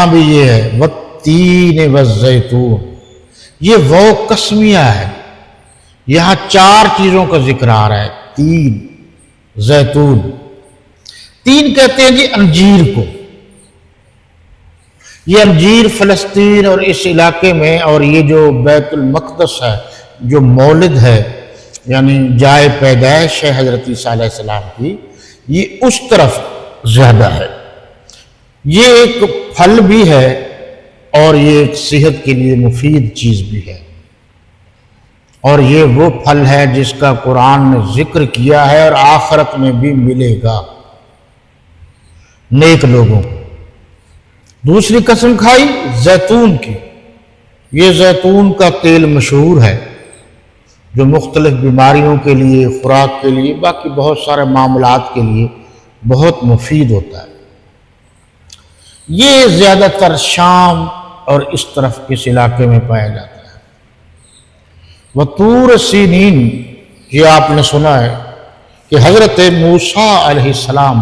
یہاں بھی یہ ہے والتین والزیتون، یہ وہ قسمیہ ہے، یہاں 4 چیزوں کا ذکر آ رہا ہے، تین، زیتون۔ تین کہتے ہیں جی انجیر کو، یہ انجیر فلسطین اور اس علاقے میں، اور یہ جو بیت المقدس ہے، جو مولد ہے یعنی جائے پیدائش ہے حضرت عیسیٰ علیہ السلام کی، یہ اس طرف زیادہ ہے۔ یہ ایک پھل بھی ہے اور یہ ایک صحت کے لیے مفید چیز بھی ہے، اور یہ وہ پھل ہے جس کا قرآن نے ذکر کیا ہے اور آخرت میں بھی ملے گا نیک لوگوں کو۔ دوسری قسم کھائی زیتون کی، یہ زیتون کا تیل مشہور ہے جو مختلف بیماریوں کے لیے، خوراک کے لیے، باقی بہت سارے معاملات کے لیے بہت مفید ہوتا ہے۔ یہ زیادہ تر شام اور اس طرف اس علاقے میں پایا جاتا ہے۔ وطور سینین، یہ آپ نے سنا ہے کہ حضرت موسیٰ علیہ السلام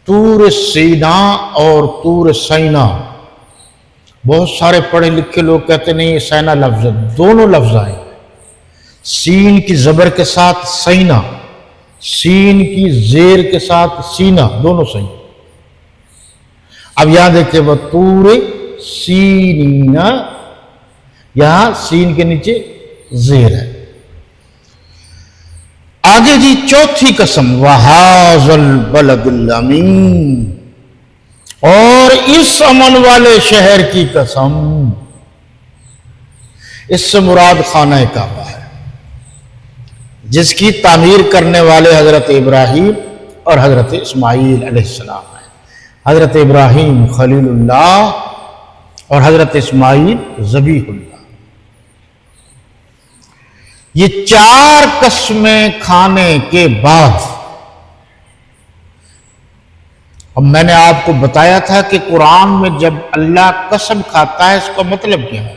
طور سینا اور طور سینا، بہت سارے پڑھے لکھے لوگ کہتے نہیں یہ سینا لفظ ہے، دونوں لفظ آئے، سین کی زبر کے ساتھ سینا، سین کی زیر کے ساتھ سینا، دونوں صحیح۔ اب یہاں دیکھیں وہ طور سینینا، یہاں سین کے نیچے زیر ہے۔ آگے جی چوتھی قسم وَهَٰذَا الْبَلَدُ الْأَمِينُ، اور اس امن والے شہر کی قسم، اس سے مراد خانہ کعبہ ہے جس کی تعمیر کرنے والے حضرت ابراہیم اور حضرت اسماعیل علیہ السلام ہیں۔ حضرت ابراہیم خلیل اللہ اور حضرت اسماعیل ذبیح اللہ۔ یہ 4 قسمیں کھانے کے بعد، اب میں نے آپ کو بتایا تھا کہ قرآن میں جب اللہ قسم کھاتا ہے اس کا مطلب کیا ہے؟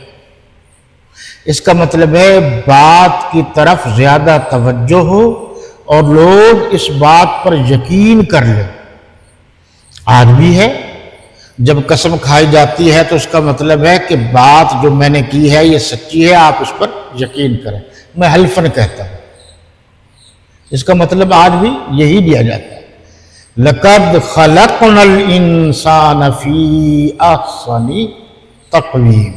اس کا مطلب ہے بات کی طرف زیادہ توجہ ہو اور لوگ اس بات پر یقین کر لیں۔ آج بھی ہے، جب قسم کھائی جاتی ہے تو اس کا مطلب ہے کہ بات جو میں نے کی ہے یہ سچی ہے، آپ اس پر یقین کریں۔ میں حلفاً کہتا ہوں، اس کا مطلب آج بھی یہی دیا جاتا ہے۔ لَقَدْ خَلَقْنَا الْإِنسَانَ فِي أَحْسَنِ تَقْوِيمٍ۔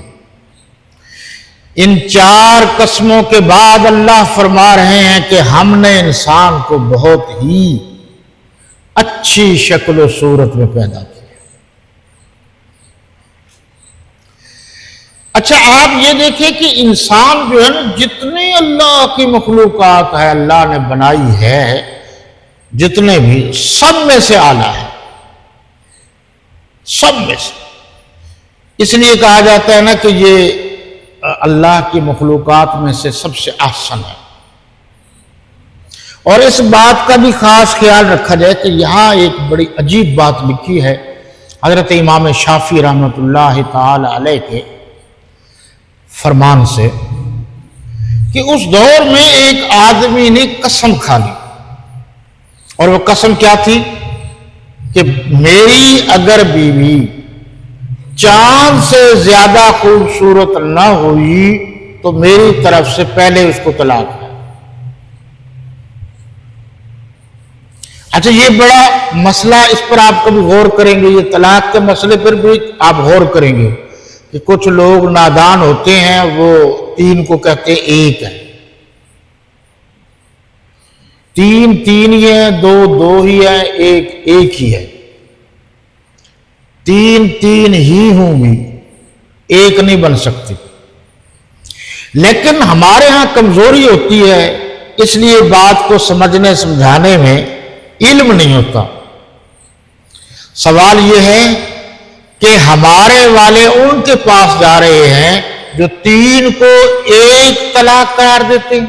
ان 4 قسموں کے بعد اللہ فرما رہے ہیں کہ ہم نے انسان کو بہت ہی اچھی شکل و صورت میں پیدا کیا۔ اچھا آپ یہ دیکھیں کہ انسان جو ہے نا، جتنے اللہ کی مخلوقات ہے اللہ نے بنائی ہے، جتنے بھی، سب میں سے اعلیٰ ہے، سب میں سے۔ اس لیے کہا جاتا ہے نا کہ یہ اللہ کی مخلوقات میں سے سب سے احسن ہے۔ اور اس بات کا بھی خاص خیال رکھا جائے کہ یہاں ایک بڑی عجیب بات لکھی ہے حضرت امام شافعی رحمۃ اللہ تعالی علیہ کے فرمان سے، کہ اس دور میں ایک آدمی نے قسم کھا لی، اور وہ قسم کیا تھی کہ میری اگر بیوی چاند سے زیادہ خوبصورت نہ ہوئی تو میری طرف سے پہلے اس کو طلاق ہے۔ اچھا یہ بڑا مسئلہ، اس پر آپ کبھی غور کریں گے، یہ طلاق کے مسئلے پر بھی آپ غور کریں گے کہ کچھ لوگ نادان ہوتے ہیں، وہ 3 کو کہتے ہیں 1 ہے، 3 3 ہی ہے، 2 2 ہی ہے، 1 1 ہی ہے، 3 3 ہی ہوں گی، 1 نہیں بن سکتی۔ لیکن ہمارے ہاں کمزوری ہوتی ہے، اس لیے بات کو سمجھنے سمجھانے میں علم نہیں ہوتا۔ سوال یہ ہے کہ ہمارے والے ان کے پاس جا رہے ہیں جو 3 کو 1 طلاق قرار دیتے ہیں۔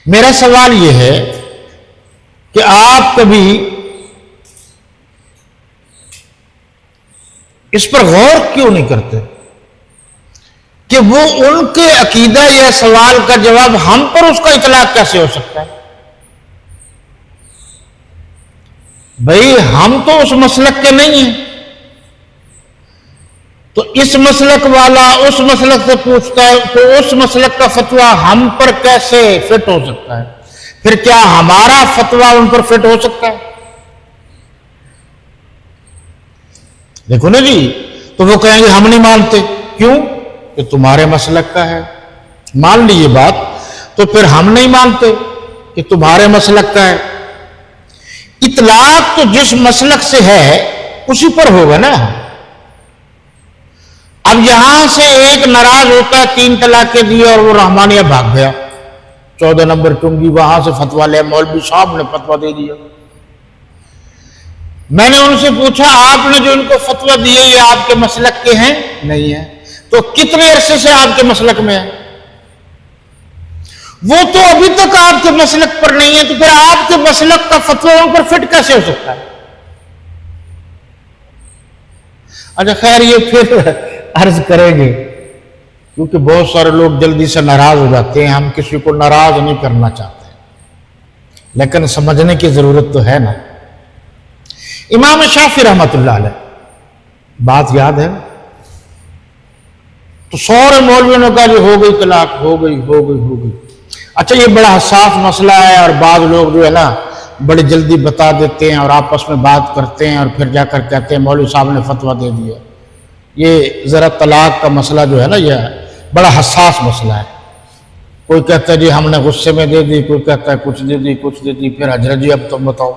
میرا سوال یہ ہے کہ آپ کبھی اس پر غور کیوں نہیں کرتے کہ وہ ان کے عقیدہ یا سوال کا جواب ہم پر اس کا اطلاق کیسے ہو سکتا ہے؟ بھئی ہم تو اس مسلک کے نہیں ہیں، تو اس مسلک والا اس مسلک سے پوچھتا ہے تو اس مسلک کا فتویٰ ہم پر کیسے فٹ ہو سکتا ہے؟ پھر کیا ہمارا فتویٰ ان پر فٹ ہو سکتا ہے؟ دیکھو نا جی، تو وہ کہیں گے ہم نہیں مانتے، کیوں؟ کہ تمہارے مسلک کا ہے۔ مان لی یہ بات، تو پھر ہم نہیں مانتے کہ تمہارے مسلک کا ہے۔ اطلاق تو جس مسلک سے ہے اسی پر ہوگا نا۔ اب یہاں سے ایک ناراض ہوتا ہے، 3 طلاقیں دی اور وہ رحمانیہ بھاگ گیا، 14 نمبر چنگی وہاں سے فتویٰ لے، مولوی صاحب نے فتویٰ دے دیا۔ میں نے ان سے پوچھا آپ نے جو ان کو فتویٰ دیے یہ آپ کے مسلک کے ہیں؟ نہیں ہے۔ تو کتنے عرصے سے آپ کے مسلک میں ہے؟ وہ تو ابھی تک آپ کے مسلک پر نہیں ہے، تو پھر آپ کے مسلک کا فتویٰ ان پر فٹ کیسے ہو سکتا ہے؟ اچھا خیر، یہ پھر عرض کریں گے کیونکہ بہت سارے لوگ جلدی سے ناراض ہو جاتے ہیں، ہم کسی کو ناراض نہیں کرنا چاہتے، لیکن سمجھنے کی ضرورت تو ہے نا۔ امام شافعی رحمۃ اللہ علیہ، بات یاد ہے؟ تو سارے مولویوں نے کہا ہو گئی طلاق، ہو گئی۔ اچھا یہ بڑا حساس مسئلہ ہے اور بعض لوگ جو ہے نا بڑی جلدی بتا دیتے ہیں اور آپس میں بات کرتے ہیں اور پھر جا کر کہتے ہیں مولوی صاحب نے فتویٰ دے دیا۔ یہ ذرا طلاق کا مسئلہ جو ہے نا یہ بڑا حساس مسئلہ ہے۔ کوئی کہتا ہے جی ہم نے غصے میں دے دی، کوئی کہتا ہے کچھ دے دی، پھر حضرت جی اب تم بتاؤ،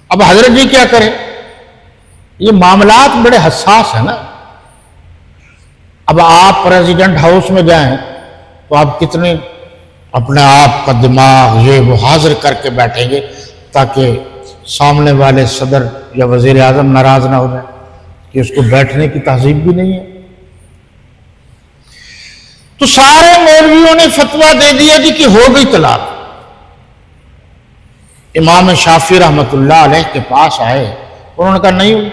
اب حضرت جی کیا کرے؟ یہ معاملات بڑے حساس ہیں نا۔ اب آپ پریزیڈنٹ ہاؤس میں جائیں تو آپ کتنے اپنے آپ کا دماغ یہ وہ حاضر کر کے بیٹھیں گے تاکہ سامنے والے صدر یا وزیر اعظم ناراض نہ ہو جائے کہ اس کو بیٹھنے کی تہذیب بھی نہیں ہے۔ تو سارے مولویوں نے فتویٰ دے دیا جی کہ ہو گئی طلاق۔ امام شافعی رحمۃ اللہ علیہ کے پاس آئے، انہوں نے کہا نہیں ہوئی۔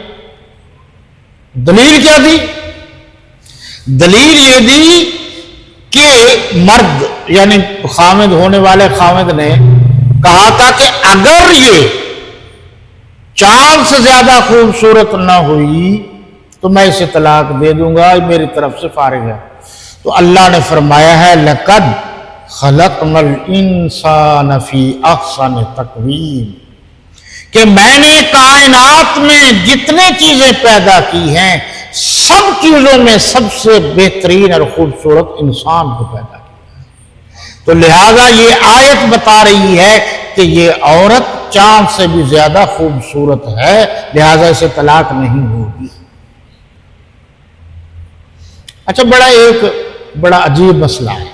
دلیل کیا دی؟ دلیل یہ دی کہ مرد یعنی خامد ہونے والے خامد نے کہا تھا کہ اگر یہ چاند سے زیادہ خوبصورت نہ ہوئی تو میں اسے طلاق دے دوں گا، میری طرف سے فارغ ہے۔ تو اللہ نے فرمایا ہے لَقَدْ خَلَقْنَا الْإِنسَانَ فِي أَحْسَنِ تَقْوِيمٍ، کہ میں نے کائنات میں جتنے چیزیں پیدا کی ہیں سب چیزوں میں سب سے بہترین اور خوبصورت انسان کو پیدا کیا۔ تو لہذا یہ آیت بتا رہی ہے کہ یہ عورت چاند سے بھی زیادہ خوبصورت ہے، لہذا اسے طلاق نہیں ہوگی۔ اچھا بڑا عجیب مسئلہ ہے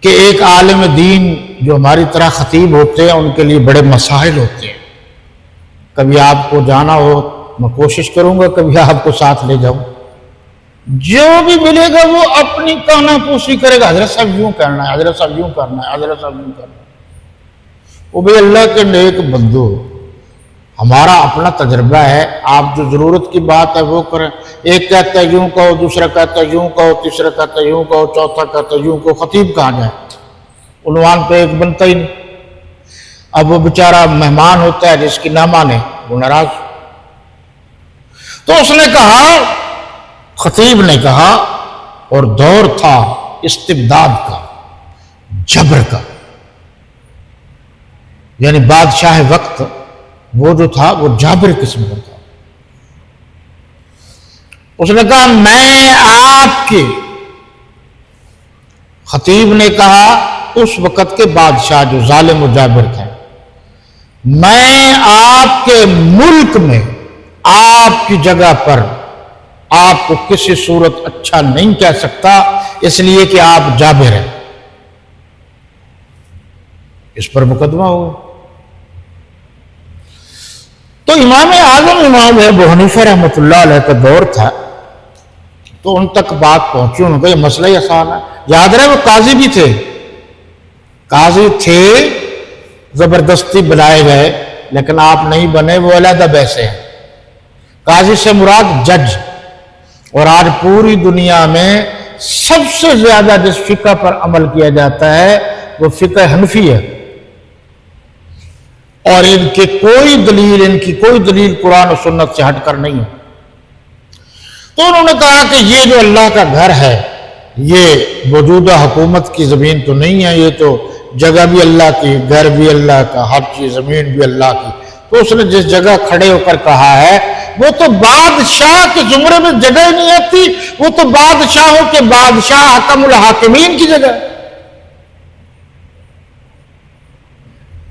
کہ ایک عالم دین جو ہماری طرح خطیب ہوتے ہیں ان کے لیے بڑے مسائل ہوتے ہیں۔ کبھی آپ کو جانا ہو میں کوشش کروں گا کبھی آپ کو ساتھ لے جاؤں، جو بھی ملے گا وہ اپنی کہنا پوسی کرے گا، حضرت صاحب یوں کرنا ہے، حضرت صاحب یوں کرنا ہے، حضرت صاحب یوں کرنا ہے۔ وہ بھی اللہ کے نیک بندو، ہمارا اپنا تجربہ ہے، آپ جو ضرورت کی بات ہے وہ کریں۔ ایک کہتا ہے یوں کہو، دوسرا کہتا ہے یوں کہو، تیسرا کہتا ہے یوں کہو، چوتھا کہتا ہے یوں کہو، خطیب کہاں جائے؟ عنوان پہ ایک بنتا ہی نہیں۔ اب وہ بیچارہ مہمان ہوتا ہے جس کی نہ مانے وہ ناراض۔ تو اس نے کہا، خطیب نے کہا، اور دور تھا استبداد کا، جبر کا، یعنی بادشاہ وقت وہ جو تھا وہ جابر قسم کا تھا۔ اس نے کہا میں آپ کے، خطیب نے کہا اس وقت کے بادشاہ جو ظالم و جابر تھے، میں آپ کے ملک میں آپ کی جگہ پر آپ کو کسی صورت اچھا نہیں کہہ سکتا، اس لیے کہ آپ جابر ہیں۔ اس پر مقدمہ ہوا۔ تو امام اعظم امام ابو حنیفہ رحمۃ اللہ علیہ کا دور تھا، تو ان تک بات پہنچی، انہوں نے کہا یہ مسئلہ ہی آسان ہے۔ یاد رہے وہ قاضی بھی تھے، قاضی تھے، زبردستی بلائے گئے لیکن آپ نہیں بنے، وہ علیحدہ بیسے ہیں۔ قاضی سے مراد جج، اور آج پوری دنیا میں سب سے زیادہ جس فقہ پر عمل کیا جاتا ہے وہ فقہ حنفی ہے۔ اور ان کی کوئی دلیل قرآن و سنت سے ہٹ کر نہیں ہے۔ تو انہوں نے کہا کہ یہ جو اللہ کا گھر ہے یہ موجودہ حکومت کی زمین تو نہیں ہے، یہ تو جگہ بھی اللہ کی، گھر بھی اللہ کا، ہر چیز زمین بھی اللہ کی۔ تو اس نے جس جگہ کھڑے ہو کر کہا ہے وہ تو بادشاہ کے زمرے میں جگہ ہی نہیں آتی، وہ تو بادشاہوں کے بادشاہ حکم الحاکمین کی جگہ۔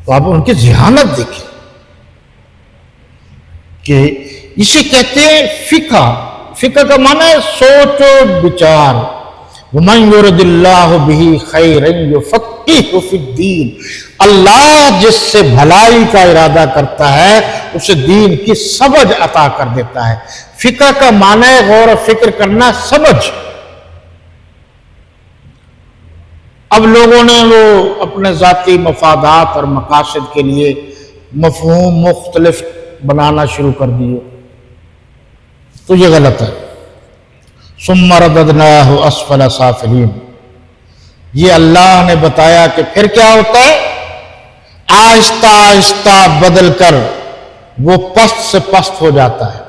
تو آپ ان کی ذہانت دیکھیں کہ اسے کہتے ہیں فقہ۔ فقہ کا معنی ہے سوچ و بچار۔ وَمَنْ يُرِدِ اللَّهُ بِهِ خَيْرًا يُفَقِّهْهُ فِي الدِّينِ، اللہ جس سے بھلائی کا ارادہ کرتا ہے اسے دین کی سمجھ عطا کر دیتا ہے۔ فقہ کا معنی ہے غور و فکر کرنا، سمجھ۔ اب لوگوں نے وہ اپنے ذاتی مفادات اور مقاصد کے لیے مفہوم مختلف بنانا شروع کر دیے، تو یہ غلط ہے۔ ثم رددناہ اسفل سافلین، یہ اللہ نے بتایا کہ پھر کیا ہوتا ہے، آہستہ آہستہ بدل کر وہ پست سے پست ہو جاتا ہے۔